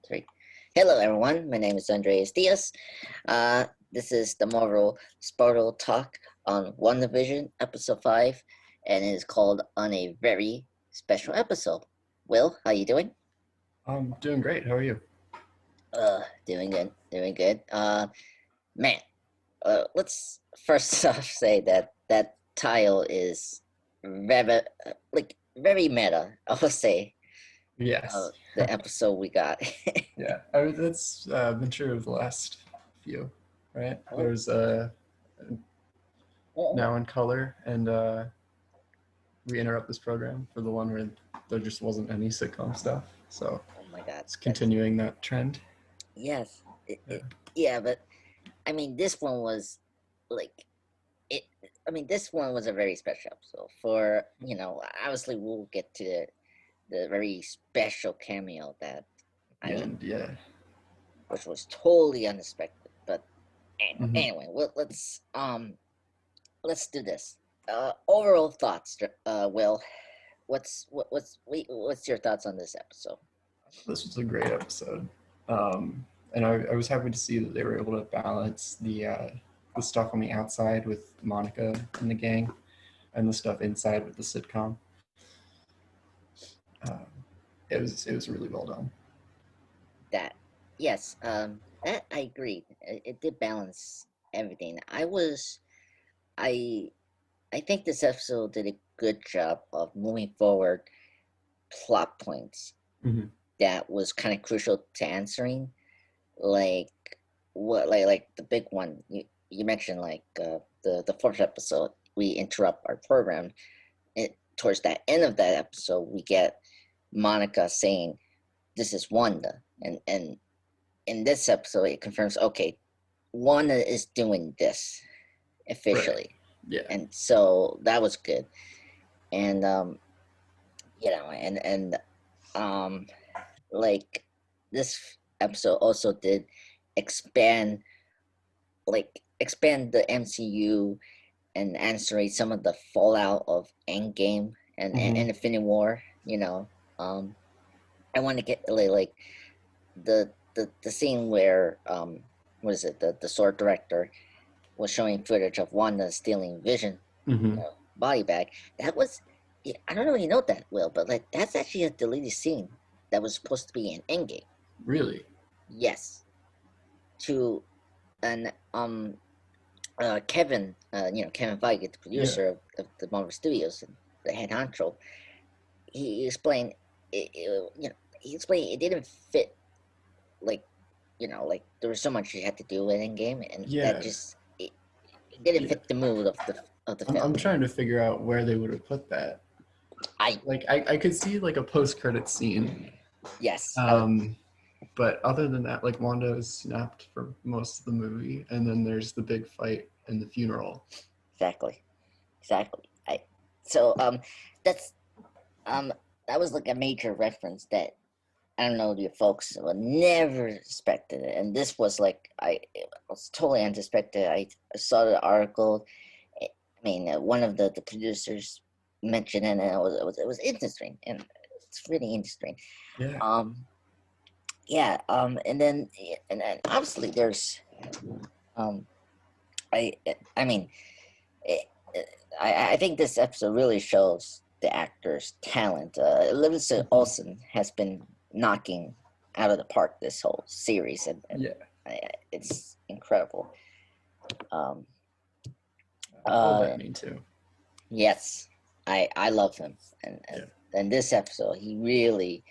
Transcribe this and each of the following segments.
Three. Hello, everyone. My name is Andreas Diaz. This is the Marvel Spartal Talk on WandaVision, Episode 5, and it is called On a Very Special Episode. Will, how you doing? I'm doing great. How are you? Doing good, doing good. Man, let's first off say that tile is very, very meta, I would say, Yes. the episode we got. Yeah. That's been true of the last few, right? Oh, There's oh now in color, and we interrupt this program for the one where there just wasn't any sitcom stuff. So my God, it's that's continuing that trend. yes, Yeah. yeah, but I mean, this one was like it. I mean, this one was a very special episode. For obviously, we'll get to the very special cameo that I, And yeah. which was totally unexpected. But Hmm. anyway, let's do this. Overall thoughts, Will. What's your thoughts on this episode? This was a great episode. And I was happy to see that they were able to balance the stuff on the outside with Monica and the gang, and the stuff inside with the sitcom. Um, it was really well done. That yes, that I agree. It did balance everything. I I think this episode did a good job of moving forward plot points Mm-hmm. that was kind of crucial to answering, like like the big one you mentioned, like the fourth episode. We interrupt our program. Towards that end of that episode, we get Monica saying, "This is Wanda," and in this episode, it confirms, okay, Wanda is doing this Right. officially, Yeah. and so that was good. And and um, like this episode also did expand expand the MCU and answering some of the fallout of Endgame and Mm-hmm. Infinity War. I want to get the scene where what is it, the sword director was showing footage of Wanda stealing Vision Mm-hmm. body bag. That was, yeah, I don't know if you know that, Will, but like that's actually a deleted scene that was supposed to be in Endgame. Really. Yes, to and Kevin, Kevin Feige, the Yeah. producer of the Marvel Studios and the head honcho, he explained he explained it didn't fit, like like there was so much he had to do with Endgame, and that Yeah. just it didn't Yeah. fit the mood of the I'm film. trying to figure out where they would have put that. I Like I could see like a post credit scene. Yes, Um, but other than that, like Wanda is snapped for most of the movie, and then there's the big fight and the funeral. exactly, exactly. I so that's um that was like a major reference that I don't know you folks would never expected it, and this was like it was totally unexpected. I saw the article. I mean, one of the producers mentioned it, and it was interesting, and it's really interesting. Yeah. Um, yeah. And then obviously there's um I I mean it, I think this episode really shows the actor's talent. Livingston Mhm. Olsen has been knocking out of the park this whole series, and Yeah. it's incredible. Um, Paul uh, Bettany too. yes, I love him, and Yeah. and this episode he really,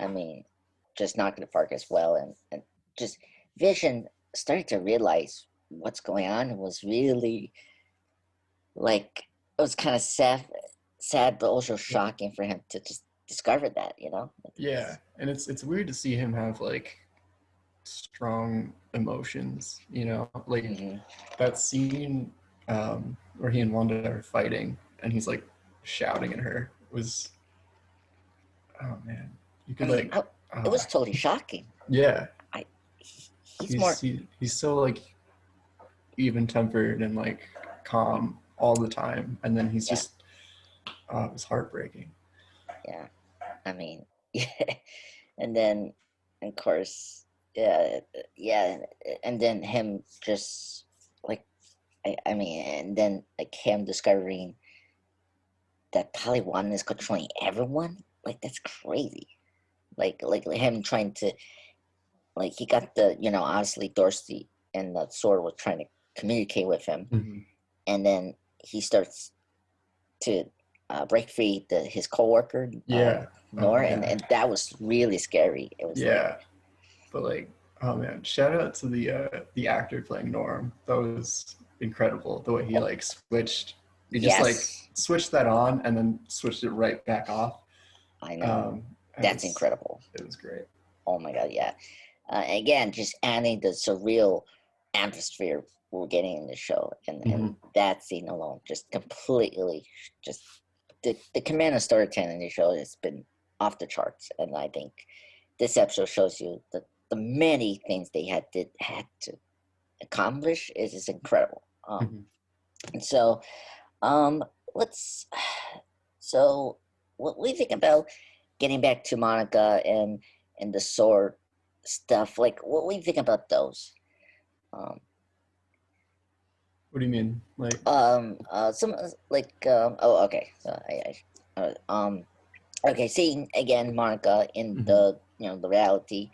I mean, just knocked the park as well, and just Vision starting to realize what's going on. It was really like it was kind of sad, but also shocking for him to just discover that. Yeah, and it's weird to see him have like strong emotions. Like Mm-hmm. that scene where he and Wanda are fighting, and he's like shouting at her was, oh man, you I could mean, like, it uh, was totally shocking. yeah, I he's more he's so like even tempered and like calm all the time, and then he's yeah, just, it was heartbreaking. yeah. I mean, yeah, and then of course, yeah, yeah, and then him just like I mean, and then like him discovering that Taliban is controlling everyone. Like that's crazy. Like him trying to like he got the obviously Dorsey and the sword was trying to communicate with him, Mm-hmm. and then he starts to break free his coworker Yeah. Oh Nor, and yeah. and that was really scary. It was like Yeah. But like, oh man, shout out to the actor playing Norm. That was incredible. The way he oh like switched, he just like yes, switched that on and then switched it right back off. I know Um, that's incredible. it was great. Oh my god, yeah. Again, just adding the surreal atmosphere we're getting in the show, and Mm-hmm. that scene alone, just completely, just the command of storytelling in the show has been off the charts, and I think this episode shows you the many things they had to accomplish is incredible. Mm-hmm. And so um, let's so what we think about getting back to Monica and the sword stuff. Like, what we think about those? Um, What do you mean? Like, some like oh okay. So okay, seeing again Monica in mm-hmm. the reality,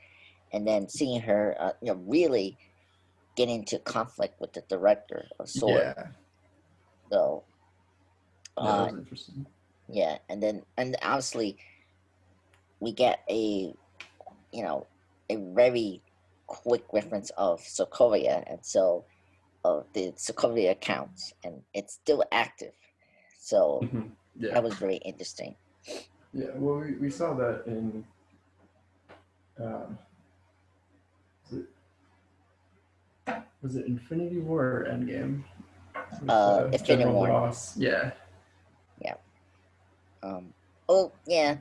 and then seeing her really get into conflict with the director of Sword. Yeah, So yeah, that uh was interesting. yeah, and obviously we get you know a very quick reference of Sokovia, and so of the Sokovia accounts, and it's still active. So Mm-hmm. Yeah, that was very interesting. yeah. Well, we saw that in um, was was it Infinity War or Endgame with Infinity General War. Ross? Yeah, Yeah. Oh yeah,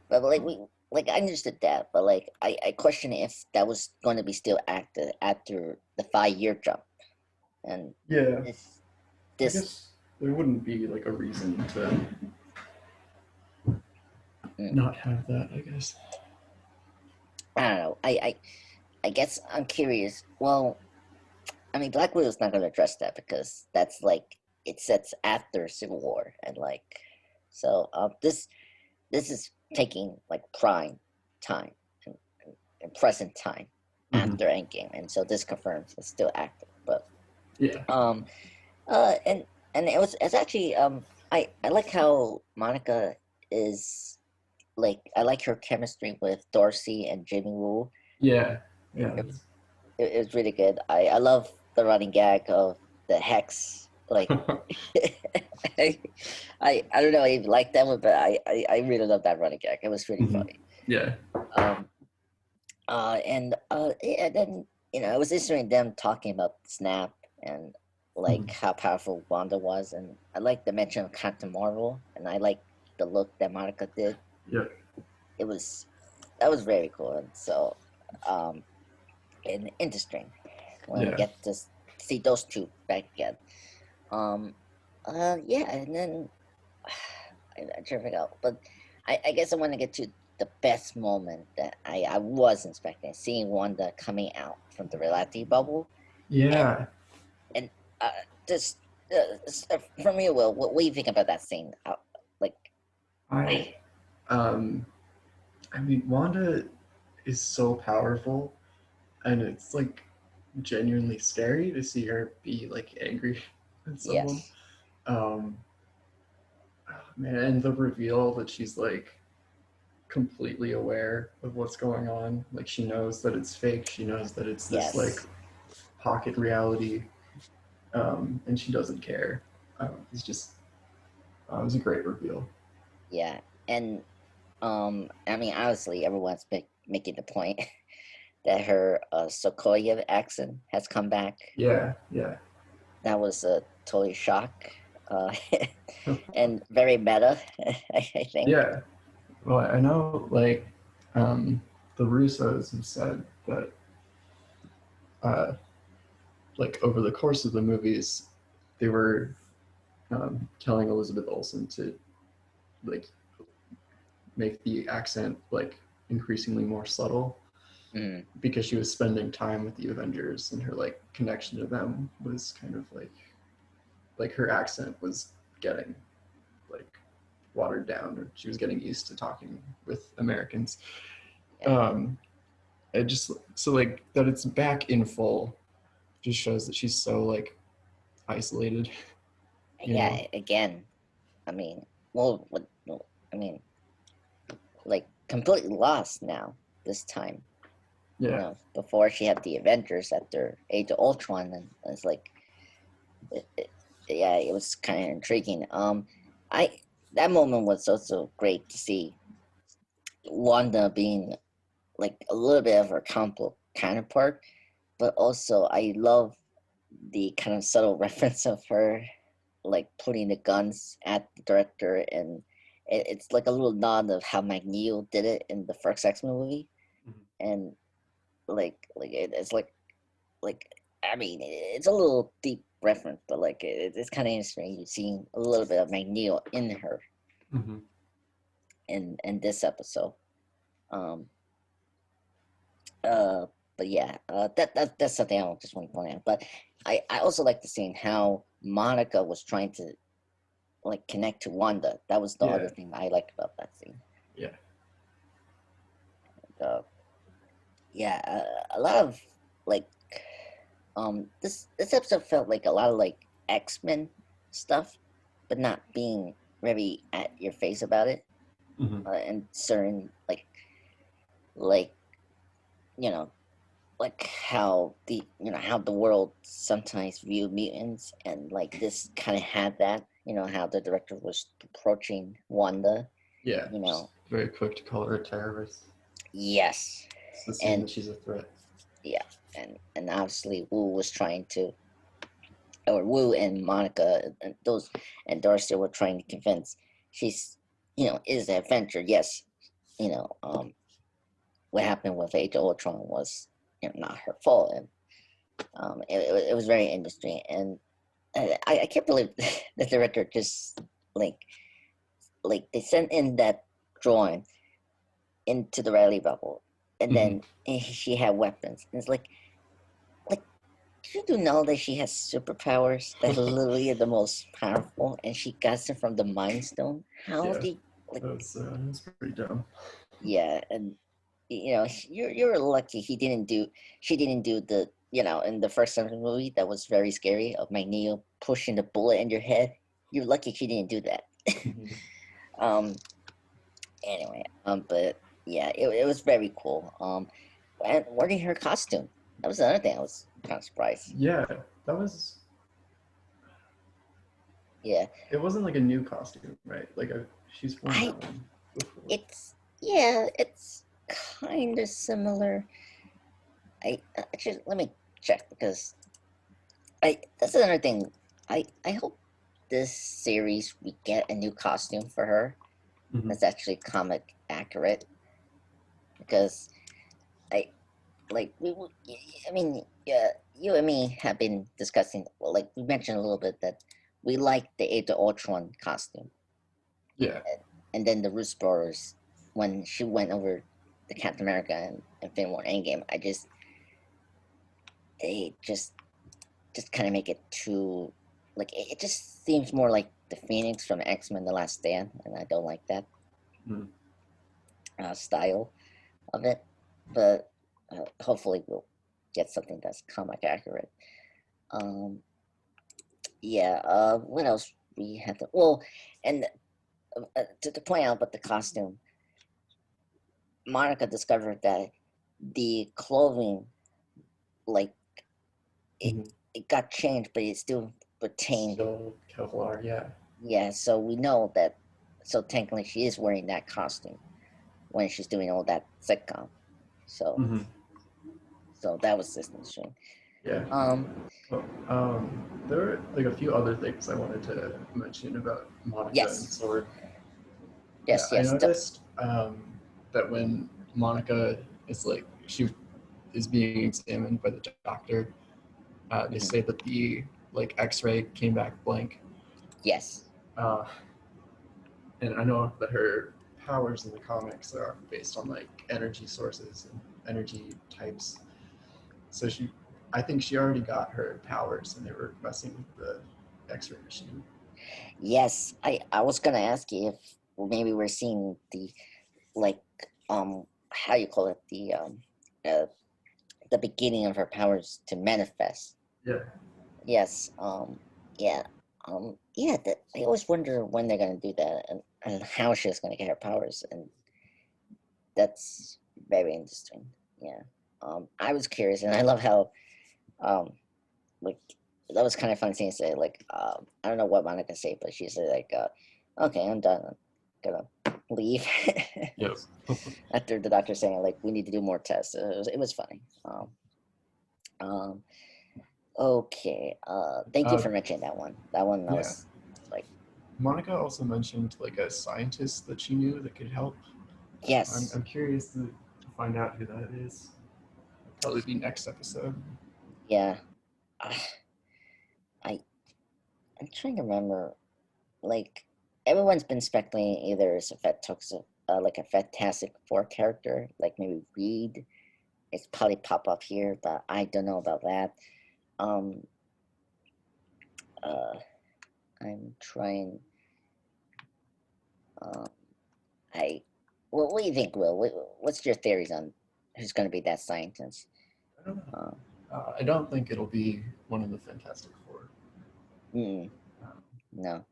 but like we like I understood that, but like I question if that was going to be still active after the 5 year jump, and yeah. this I this guess there wouldn't be like a reason to mm, not have that. I guess. I don't know. I guess I'm curious. Well, I mean, Black Widow's not going to address that because that's like it sets after Civil War, and like so this is taking like prime time and present time Mm-hmm. after Endgame, and so this confirms it's still active. But Yeah. um and it's actually I like how Monica is like I like her chemistry with Darcy and Jimmy Woo. Yeah. It, Yeah. it, it's really good. I love the running gag of the hex. Like I, I don't know if you like that one, but I really love that running gag. It was really Mm-hmm. funny. Yeah. Um and yeah, then it was interesting them talking about Snap and like Mm-hmm. how powerful Wanda was, and I like the mention of Captain Marvel, and I like the look that Monica did. Yep. It was that was very cool, and so um and interesting when we Yeah. get to see those two back again. Um, yeah, and then I trying to figure out, but I guess I want to get to the best moment that I was expecting, seeing Wanda coming out from the reality bubble, and Yeah. and uh, just from you, Will, what do you think about that scene? Like, I I um I mean Wanda is so powerful and it's like genuinely scary to see her be like angry at someone. yes, Um Man, and the reveal that she's like completely aware of what's going on. Like she knows that it's fake. She knows that it's this like yes, pocket reality, and she doesn't care. It's just it was a great reveal. yeah, and I mean, honestly, everyone's making the point that her Sokoya accent has come back. Yeah, yeah, That was a totally shock, uh, and very meta, I think. yeah. Well, I know like the Russos have said that uh, like over the course of the movies, they were telling Elizabeth Olsen to like make the accent like increasingly more subtle. Mm. because she was spending time with the Avengers, and her like connection to them was kind of like her accent was getting like watered down, or she was getting used to talking with Americans. Yeah. Um, it just so like that it's back in full just shows that she's so like isolated, you know. Yeah. Again, I mean, well, I mean, like completely lost now this time. You Yeah, know, before she had the Avengers after Age of Ultron, and it's like, it, it, yeah, it was kind of intriguing. I that moment was also great to see Wanda being like a little bit of her counterpart, but also I love the kind of subtle reference of her like putting the guns at the director, and it's like a little nod of how Magneto did it in the first X-Men movie, and it's like I mean it's a little deep reference, but like it's kind of interesting. You've seen a little bit of Magneto in her mm-hmm. in this episode. Um, uh, but yeah, that's something I just want to point out. But I also like the scene how Monica was trying to like connect to Wanda. That was the Yeah, other thing I liked about that scene. yeah, Uh, yeah, a lot of like this episode felt like a lot of like X-Men stuff, but not being very at your face about it. mm-hmm. And certain like you know like how the world sometimes view mutants, and like this kind of had that, how the director was approaching Wanda, Yeah. you Just know. very quick to call her a terrorist. Yes. It's the same And that she's a threat. yeah, and obviously Wu was trying to, or Wu and Monica and those and Darcy were trying to convince she's, is an adventure. Yes, you know, um, what happened with Age of Ultron was, not her fault, and it was very interesting. And I can't believe the director just like they sent in that drawing into the Riley bubble, and Mm-hmm. then she had weapons. And it's like you do know that she has superpowers that literally are the most powerful, and she got them from the Mind Stone. How Yeah, do you, like? that was pretty dumb. Yeah, and you're lucky she didn't do the, in the first Simpsons movie that was very scary of Magneto pushing the bullet in your head. You're lucky she didn't do that. Mm-hmm. um anyway, but yeah, it was very cool. And wearing her costume, that was another thing I was kind of surprised. Yeah, that was. Yeah, It wasn't like a new costume, right? Like she's worn I that one before. it's kind of similar. I actually, let me check, because I that's another thing. I hope this series we get a new costume for her Mm-hmm. that's actually comic accurate, because I like I mean, yeah, you and me have been discussing, well, like we mentioned a little bit that we like the Age of Ultron costume, Yeah. and then the Ruth Brothers, when she went over the Captain America and Infinity War Endgame, they just kind of make it too, like it just seems more like the Phoenix from X-Men: The Last Stand, and I don't like that Mm. style of it. But hopefully we'll get something that's comic accurate. Um, yeah. What else we had to? Well, and to point out about the costume, Monica discovered that the clothing, like it, Mm-hmm. it got changed, but it still retained. Still Kevlar, yeah. Yeah, so we know that. So technically, she is wearing that costume when she's doing all that sitcom. So, Mm-hmm. so that was this interesting. Yeah. Um, Well, there were like a few other things I wanted to mention about Monica and yes, Sword. Yeah, yes, I yes. noticed that when Monica is like she is being examined by the doctor, they Mhm. say that the like X-ray came back blank, Yes, uh, and I know that her powers in the comics are based on like energy sources, and energy types. So I think she already got her powers, and they were messing with the X-ray machine. Yes, I was gonna ask you if maybe we're seeing the like how you call it uh, the beginning of her powers to manifest. Yeah. Yes, yeah, yeah. That I always wonder when they're gonna do that and how she's gonna get her powers, and that's very interesting. Yeah, I was curious, and I love how um like that was kind of fun seeing say like I don't know what Monica said, but she said like okay, I'm done. I'm gonna leave. Yep. After the doctor saying like we need to do more tests, it was funny. Um, okay, thank you for mentioning that one. That one I Yeah. was like, Monica also mentioned like a scientist that she knew that could help. yes, I'm curious to find out who that is. Probably be next episode. yeah. Uh, I I'm trying to remember. Like everyone's been speculating either it's a like a Fantastic Four character, like maybe Reed. It's probably pop up here, but I don't know about that. Um, uh, I'm trying. Um, I. Well, what do you think, Will? What's your theories on who's going to be that scientist? I don't know. Uh, I don't think it'll be one of the Fantastic Four. mm, Um, no.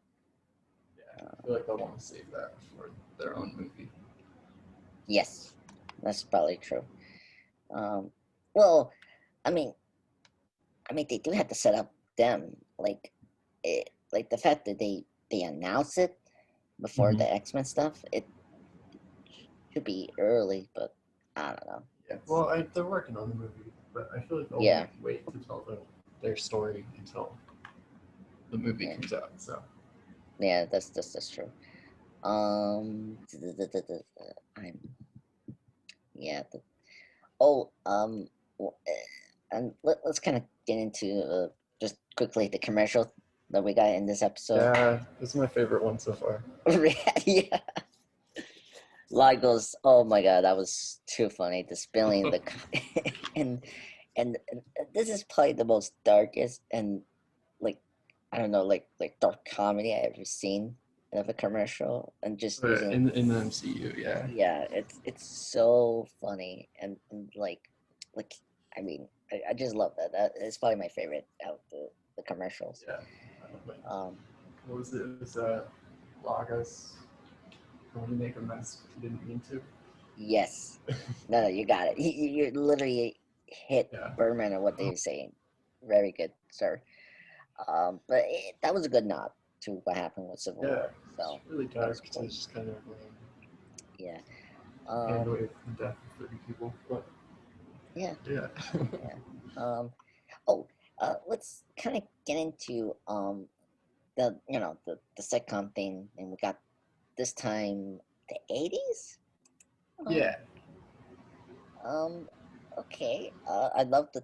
yeah, I feel like they'll want to save that for their own movie. Yes, that's probably true. Um, well, I mean, they do have to set up them like the fact that they announce it before Mhm. the X-Men stuff. It should be early, but I don't know. Yeah. Well, they're working on the movie, but I feel like they'll Yeah, wait to tell their story until the movie yeah, comes out. So yeah. That's true. I'm yeah. Oh, and let's kind of get into just quickly the commercial that we got in this episode. yeah, this is my favorite one so far. Yeah. Lagos, oh my god, that was too funny. The spilling the and and this is probably the most darkest and like I don't know, like dark comedy I ever seen of a commercial, and just using In the MCU, yeah. yeah, it's so funny and like I mean I just love that. That is probably my favorite out of the commercials. Yeah. Um, What was it? It was Lagos. When you make a mess, but you didn't mean to. yes, no, you got it. You literally hit Yeah. Berman on what they were saying. Very good, sir. But that was a good nod to what happened with Civil Yeah. War. It's So really that was dark. So cool. it's just kind of Yeah. hand Um, wave the death of 30 people. But yeah. yeah. Yeah. Oh, let's kind of get into the the sitcom thing, and we got this time the 80s. Um, Yeah. um, okay. I love the.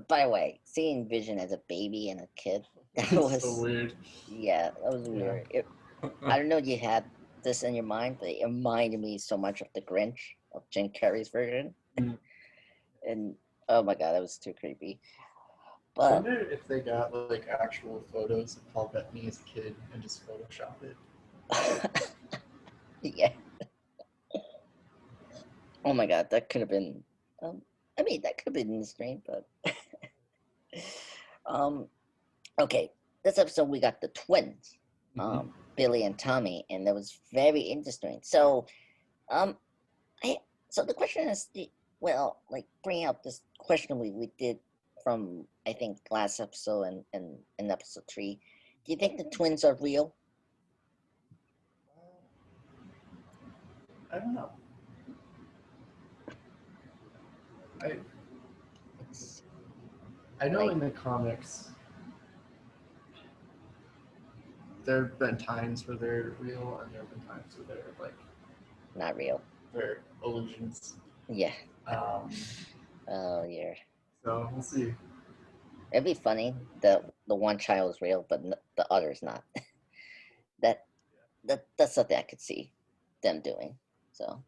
By the way, seeing Vision as a baby and a kid, that It's so was weird. yeah, that was Yeah. weird. I don't know if you had this in your mind, but it reminded me so much of the Grinch of Jim Carrey's version, Mm. and oh my god, that was too creepy. I But wonder if they got like actual photos of Paul Bettany as a kid and just Photoshop it. yeah, oh my god, that could have been. Um, I mean, that could have been in the screen, but um, okay. This episode we got the twins, Mm-hmm. Billy and Tommy, and that was very interesting. So, um, I so the question is, well, like bringing up this question we did from I think last episode and in episode 3. Do you think the twins are real? I don't know. I It's I know like in the comics there have been times where they're real and there have been times where they're like not real. they're illusions. Yeah. Um, Oh yeah. so we'll see. It'd be funny that the one child is real, but the other is not. that that's something I could see them doing. So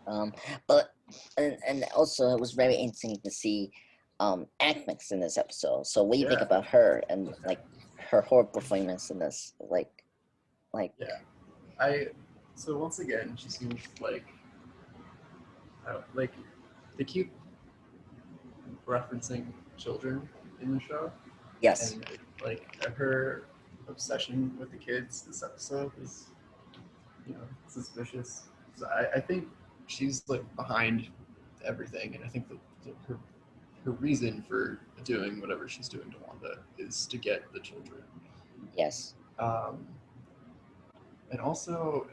Um, but and also it was very interesting to see Agnes in this episode. So what do you think Yeah. about her and like her horror performance in this? Like Yeah. So once again, she seems like they keep referencing children in the show, yes, and like her obsession with the kids this episode is, suspicious. So I think she's like behind everything, and I think her reason for doing whatever she's doing to Wanda is to get the children. yes, Um, and also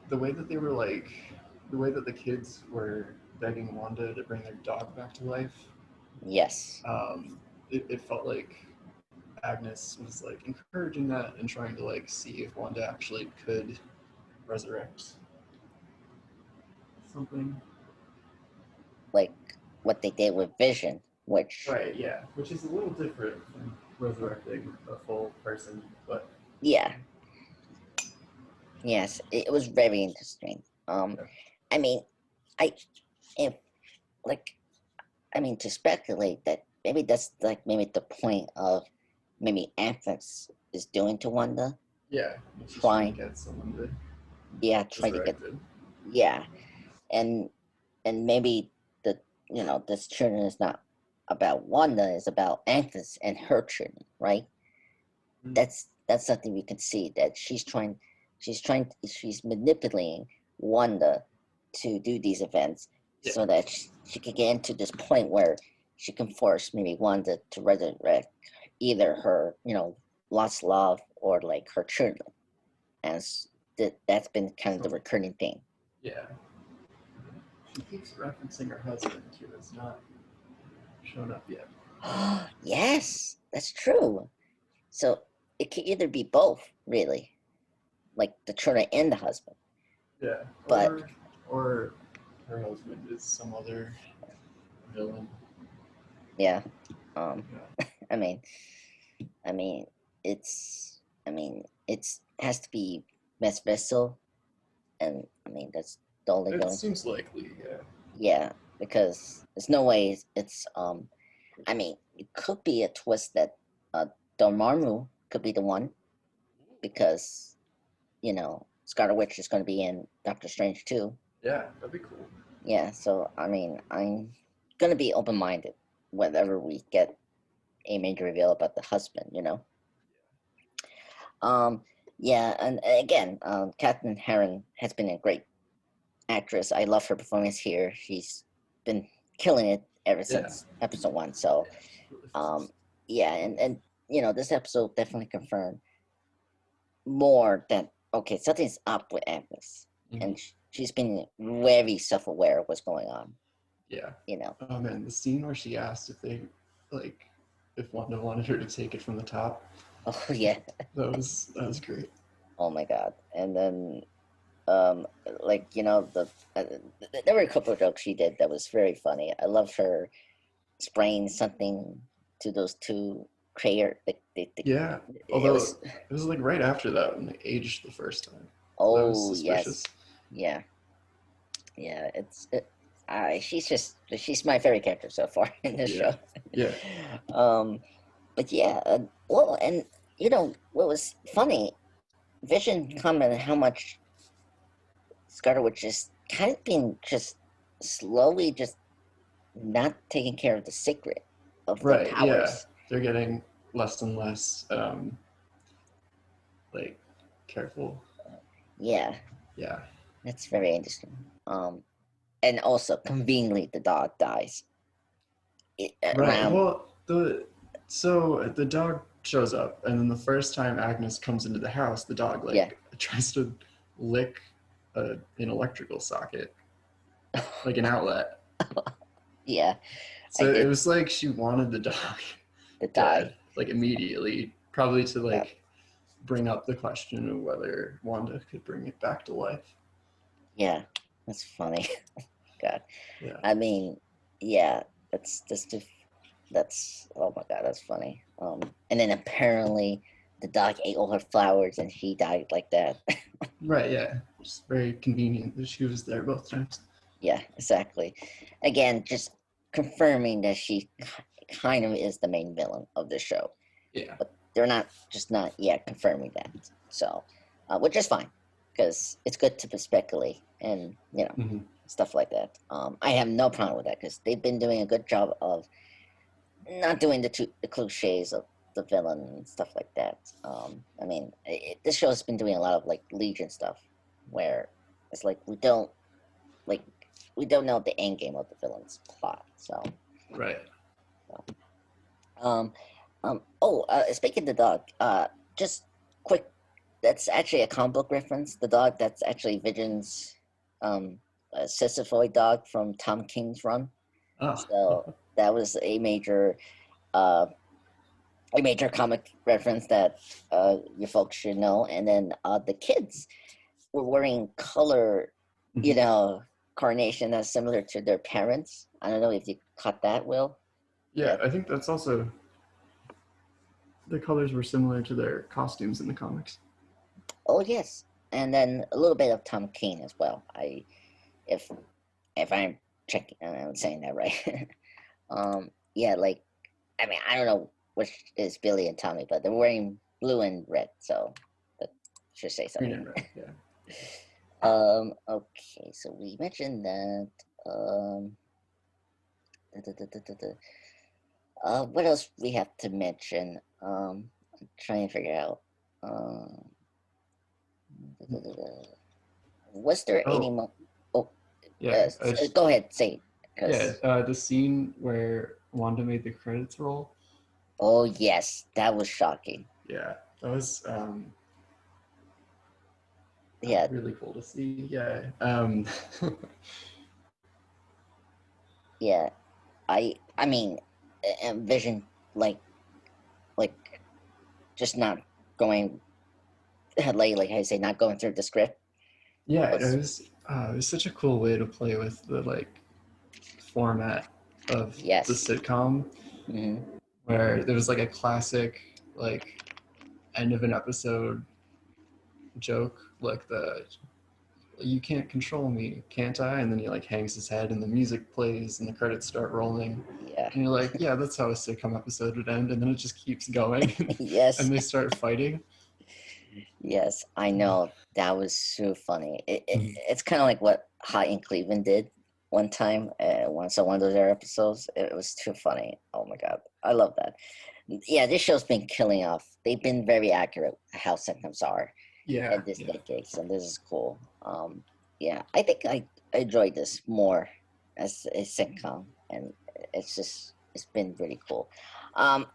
the way that they were like, the way that the kids were begging Wanda to bring their dog back to life, yes, it felt like Agnes was like encouraging that and trying to like see if Wanda actually could resurrect something. like what they did with Vision, which Right, yeah. Which is a little different from resurrecting a full person, but yeah, yes, it was very interesting. yeah. I mean, I if like I mean to speculate that maybe that's like maybe the point of maybe Agnes is doing to Wanda, Yeah, she's trying trying to get someone to yeah, try to get resurrected. yeah, and and maybe the this children is not about Wanda, it's about Agnes and her children, right? Mm. That's something we can see that she's manipulating Wanda to do these events Yeah. so that she could get into this point where she can force maybe Wanda to resurrect either her lost love or like her children, and that's been kind of the recurring thing. Yeah. She keeps referencing her husband who has not shown up yet. Yes, that's true. So it could either be both, really, like the children and the husband. Yeah. But Or her husband is some other villain. yeah, um, Yeah. I mean, I mean, it's has to be Miss Vessel, and I mean that's the only It villain. seems likely, yeah. Yeah, because there's no way it's. I mean, it could be a twist that Dormammu could be the one because Scarlet Witch is going to be in Doctor Strange too. Yeah, that'd be cool. Yeah, so I mean, I'm gonna be open-minded whenever we get a major reveal about the husband. Um, yeah, and again, Catherine Herron has been a great actress. I love her performance here. She's been killing it ever since episode 1. So, yeah, and this episode definitely confirmed more that okay, something's up with Agnes, and she's been very self-aware of what's going on. Yeah. You know. Oh man, the scene where she asked if Wanda wanted her to take it from the top. Oh yeah. That was great. Oh my god. And then there were a couple of jokes she did that was very funny. I love her spraying something to those two crater. Yeah. Although it was like right after that when they aged the first time. Oh, that was suspicious. Yes. Yeah. She's my favorite character so far in this show. Yeah. But yeah, and what was funny, Vision commented how much Scarlet Witch just kind of been just slowly just not taking care of the secret of their powers. Yeah. They're getting less and less careful. Yeah. Yeah. That's very interesting. And also conveniently the dog dies. Right. Well, the dog shows up, and then the first time Agnes comes into the house, the dog tries to lick an electrical socket, like an outlet. Yeah. So it was like she wanted the dog to die, like immediately, probably to bring up the question of whether Wanda could bring it back to life. Yeah, that's funny. God. Yeah. I mean, yeah, that's oh my god, that's funny. And then apparently the dog ate all her flowers and she died like that. Right, yeah. Just very convenient that she was there both times. Yeah, exactly. Again, just confirming that she kind of is the main villain of the show, Yeah. but they're not yet confirming that. So, which is fine because it's good to speculate and Mm-hmm. stuff like that. I have no problem with that because they've been doing a good job of not doing the cliches of the villain and stuff like that. I mean, this show has been doing a lot of like Legion stuff, where it's like like we don't know the end game of the villain's plot. So, Right. um, speaking of the dog, just quick. That's actually a comic book reference. The dog that's actually Vision's Sisyphoid dog from Tom King's run. Oh. So that was uh, a major comic reference that you folks should know. And then the kids were wearing color, you know, carnation that's similar to their parents. I don't know if you caught that, Will. Yeah, I think that's also the colors were similar to their costumes in the comics. Oh yes, and then a little bit of Tom King as well. If if I'm checking, I'm saying that right. Yeah, like I mean, I don't know which is Billy and Tommy, but they're wearing blue and red, so that should say Green something. and red, yeah. Okay, so we mentioned that. Um, da, da, da, da, da, what else we have to mention? I'm trying to figure out. Da, da, da, da. Was there any? Oh, Oh, yeah. go ahead, say it, Yeah, 'cause- the scene where Wanda made the credits roll. Oh yes, that was shocking. Yeah, that was Yeah, really cool to see. Yeah. yeah. I mean, Vision like just not going like I say, not going through the script Yeah, was it was such a cool way to play with the like format of the yes. sitcom, Hmm. where there was like a classic like end of an episode joke, like the "you can't control me, can't I?" And then he like hangs his head, and the music plays, and the credits start rolling. Yeah. And you're like, yeah, that's how a sitcom episode would end, and then it just keeps going, Yes. and they start fighting. Yes, I know. That was so funny. Mhm. It's kind of like what Hot in Cleveland did one time. One of those air episodes. It was too funny. Oh my god, I love that. Yeah, this show's been killing off. They've been very accurate how sitcoms are Yeah, at this yeah, decade, so this is cool. Yeah, I think I enjoyed this more as a sitcom, and it's been really cool.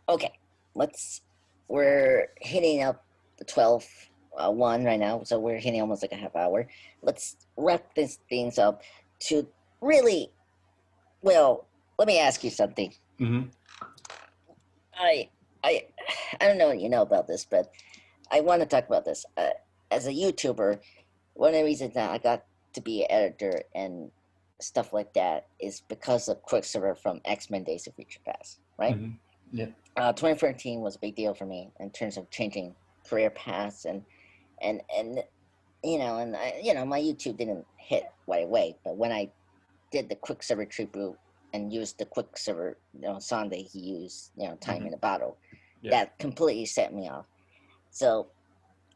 Okay, let's we're hitting up the 12 1 right now, so we're hitting almost like a half hour. Let's wrap these things up to really well. Let me ask you something. hmm I I I don't know what you know about this, but I want to talk about this. As a YouTuber, one of the reasons that I got to be an editor and stuff like that is because of Quicksilver from X-Men Days of Future Past, right? yeah, 2013 was a big deal for me in terms of changing career paths and and my YouTube didn't hit right away, but when I did the Quicksilver tribute and used the Quicksilver song that he used, time hmm in a bottle, yeah, that completely set me off. So,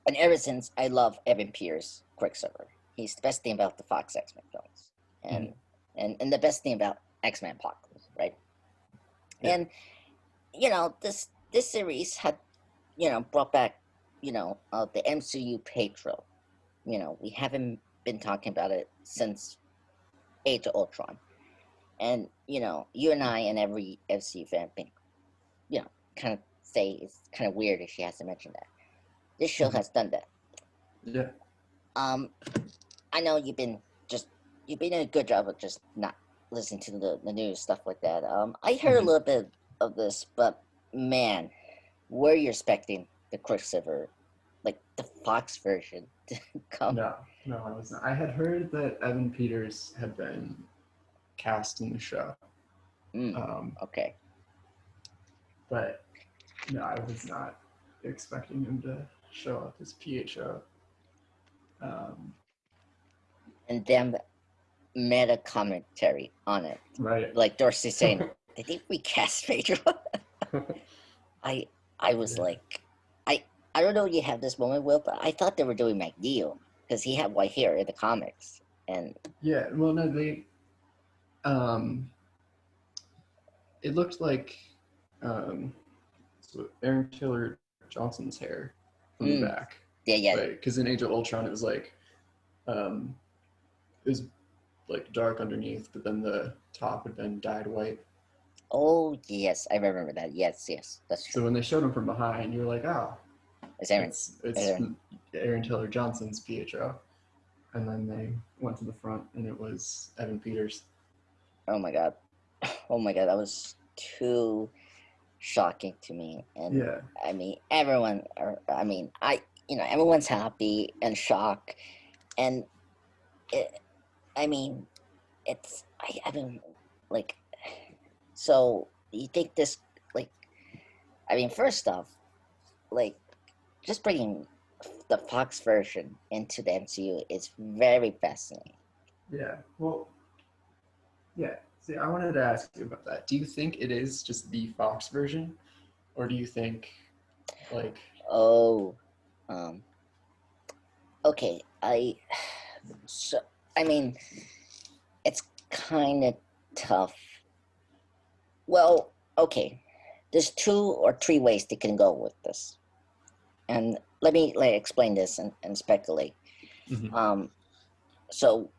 and ever since, I love Evan Pierce Quicksilver. He's the best thing about the Fox X Men films, hmm and and the best thing about X Men Apocalypse, right? yeah, And this series had brought back the MCU Patro. We haven't been talking about it since Age of Ultron, and you and I and every FC fan think you know kind of say it's kind of weird if she hasn't mentioned that. This show hmm has done that. yeah. Um, I know you've been doing a good job of just not listening to the news stuff like that. I heard a hmm little bit of this, but man, were you expecting the Quicksilver, like the Fox version, to come? No, no, I was not. I had heard that Evan Peters had been cast in the show, Mm, um, okay. but no, I was not expecting him to show up as PHO. Um, And then meta commentary on it, right. like Dorsey saying, "Did they recast Pedro?" I was Yeah. like, I don't know if you have this moment, Will, but I thought they were doing McNeil because he had white hair in the comics, and Yeah. Well, no, they. Um, it looked like so Aaron Taylor Johnson's hair from the back, yeah. right? Because in Age of Ultron, it was like dark underneath, but then the top had been dyed white. Oh yes, I remember that. Yes, that's true. So when they showed him from behind, you were like, oh, It's Aaron. it's Aaron Taylor Johnson's Pietro. And then they went to the front, and it was Evan Peters. Oh my god, that was too shocking to me. And Yeah. I mean, everyone's happy and shocked, and it, I mean, I mean, like, so you think this, like, I mean, first off, like, just bringing the Fox version into the MCU is very fascinating. Yeah. Well, yeah. See, I wanted to ask you about that. Do you think it is just the Fox version, or do you think, like, Oh, um, okay. So, I mean, it's kind of tough. Well, okay. There's 2 or 3 ways they can go with this, and let me explain this and speculate. mm-hmm. So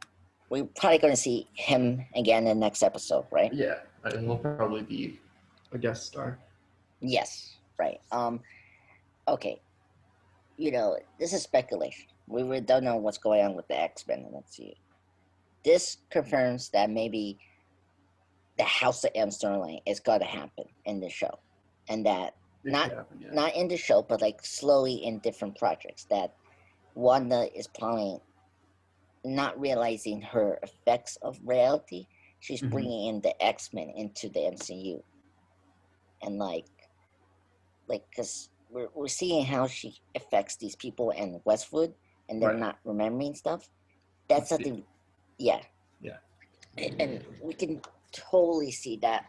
we're probably going to see him again in the next episode, right? Yeah, he'll probably be a guest star. Yes, right. Okay. This is speculation. We really don't know what's going on with the X-Men in MCU. This confirms that maybe the House of M storyline is going to happen in the show, and that not in the show, but like slowly in different projects. That Wanda is planning, not realizing her effects of reality. She's mm-hmm. bringing in the X-Men into the MCU, and because we're seeing how she affects these people in Westwood, and they're not remembering stuff. That's something, yeah. And we can totally see that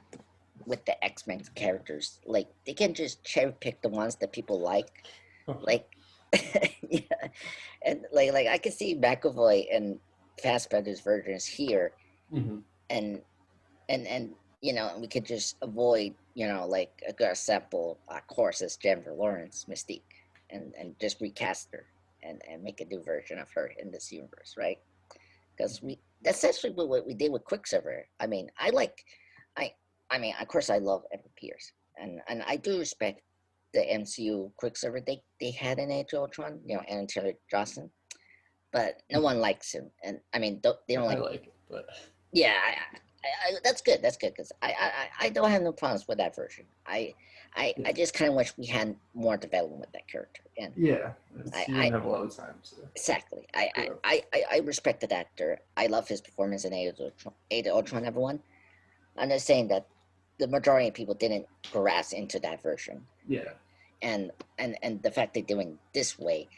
with the X-Men characters. Like, they can just cherry pick the ones that people like. Like, yeah. And like I can see McAvoy and Fassbender's versions here, mm-hmm. and we could just avoid, like a good sample, of course, as Jennifer Lawrence Mystique, and just recast her and make a new version of her in this universe, right? Because that's essentially what we did with Quicksilver. I mean, of course, I love Evan Pierce, and I do respect the MCU Quicksilver they had in Age of Ultron, Aaron Taylor Johnson, but no one likes him, and I mean, they don't like. I like it, but yeah, that's good. That's good because I don't have no problems with that version. I just kind of wish we had more development with that character. And yeah, you didn't have a lot of time. So. Exactly. I respect that actor. I love his performance in Age of Ultron. Everyone. I'm just saying that the majority of people didn't grasp into that version. Yeah. And the fact they're doing this way.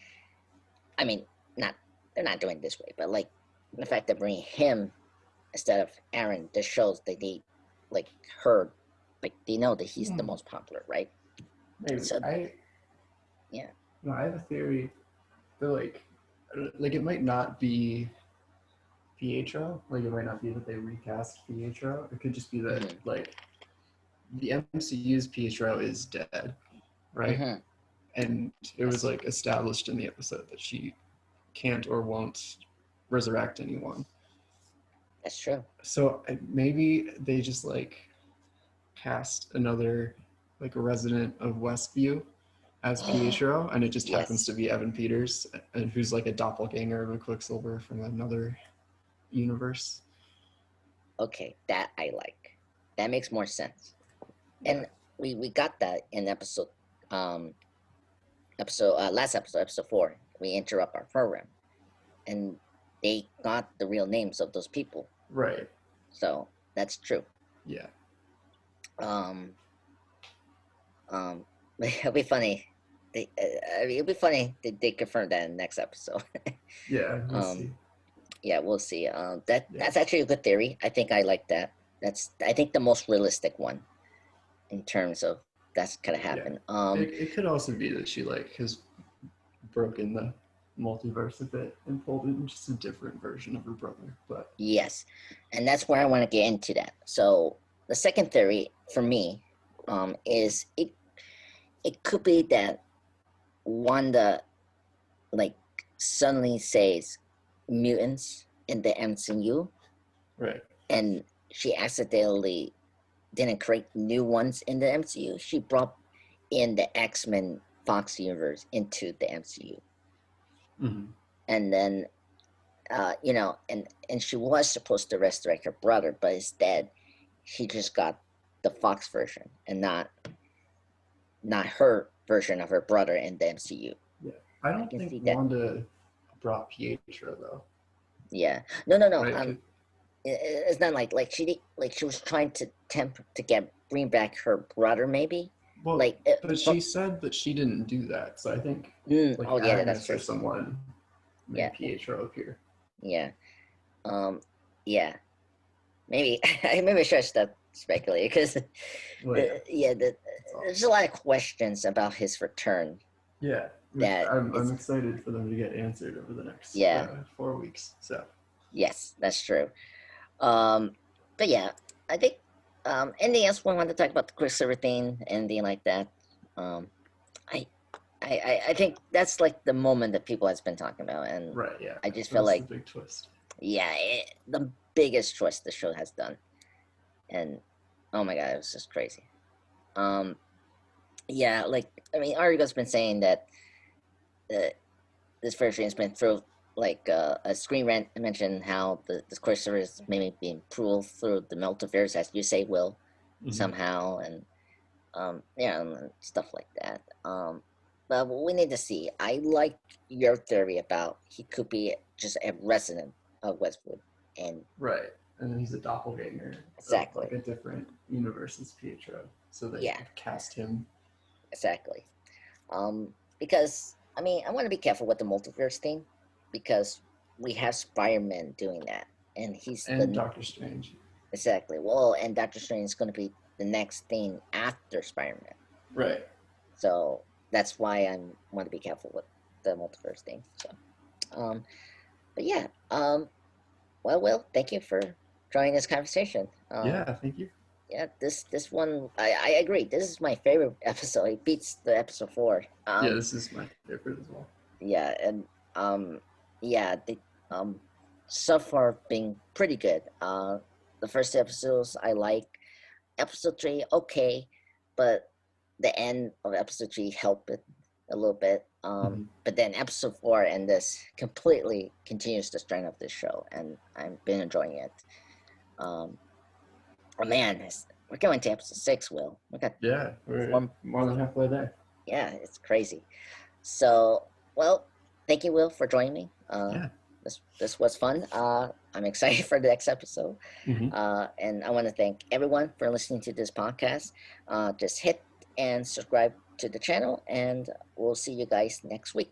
I mean, they're not doing this way, but like the fact that bringing him instead of Aaron, this shows that they heard, like they know that he's the most popular, right? Maybe. So, yeah. No, I have a theory that like it might not be Pietro. Like it might not be that they recast Pietro. It could just be that like the MCU's Pietro is dead, right? And it was like established in the episode that she can't or won't resurrect anyone. That's true. So maybe they just like cast another like a resident of Westview as Pietro, and it just happens to be Evan Peters, and who's like a doppelganger of a Quicksilver from another universe. Okay, that I like. That makes more sense. Yeah. And we got that in episode last episode 4. We interrupt our program, and they got the real names of those people. Right. So that's true. Yeah. It'll be funny I mean, it'd be funny they confirm that in the next episode. Yeah, we'll um, see. yeah, we'll see. Yeah, That's actually a good theory. I think I like that. That's I think the most realistic one in terms of that's gonna yeah. happen. It could also be that she like has broken the multiverse a bit and pulled in just a different version of her brother. But Yes, and that's where I want to get into that. So the second theory for me, is it could be that Wanda like suddenly says mutants in the MCU, right. and she accidentally didn't create new ones in the MCU. She brought in the X-Men Fox universe into the MCU, Mm-hmm. and then and she was supposed to resurrect her brother, but instead she just got the Fox version and not her version of her brother in the MCU. Yeah, I I don't can think see that. Wanda brought Pietro though, Yeah. No, no, no. right? It's not like she was trying to tempt to bring back her brother, maybe. Well, Like, but she said that she didn't do that, so I think like oh yeah, that's Agnes or true. someone Yeah, made Pietro appear. yeah, um, yeah. Maybe maybe I should stop speculating because Well, yeah, yeah, that's all. there's a lot of questions about his return. Yeah, which That I'm is, excited for them to get answered over the next yeah, 4 weeks. So yes, that's true. Um, but yeah, I think anything else we want to talk about the Quicksilver thing, anything like that. Um, I, I think that's like the moment that people has been talking about, and right, yeah, I just feel that's the like big twist. yeah, the biggest choice the show has done, and oh my god, it was just crazy. Um, yeah, like I mean, Arigo's been saying that uh, this version has been through like a screen rant mentioned how the Quicksilver is maybe being pulled through the multiverse, as you say, will Mm-hmm. somehow, and and stuff like that. But we need to see. I like your theory about he could be just a resident of Westwood, and Right, and then he's a doppelganger of like exactly, a different universe as Pietro, so they yeah, could cast him. exactly. Because I mean, I want to be careful with the multiverse thing because we have Spider-Man doing that, and he's And the Doctor Strange. exactly well, and Doctor Strange is going to be the next thing after Spider-Man. Right. So that's why I want to be careful with the multiverse thing. So, um, but yeah, well, Will, thank you for joining this conversation. Yeah, thank you. Yeah, this one, I agree. This is my favorite episode. It beats the episode 4. Yeah, this is my favorite as well. Yeah, and yeah, they um, so far been pretty good. The first episodes I like. Episode 3, okay, but the end of episode 3 helped it a little bit. Mm-hmm. But then episode 4 and this completely continues the strength of this show, and I've been enjoying it. Um, oh man, we're going to episode 6. Will we got Yeah, we're four? more than halfway there. Yeah, it's crazy. So, well, thank you, Will, for joining me. Yeah. This was fun. I'm excited for the next episode. Mm-hmm. And I want to thank everyone for listening to this podcast. Just hit and subscribe to the channel, and we'll see you guys next week.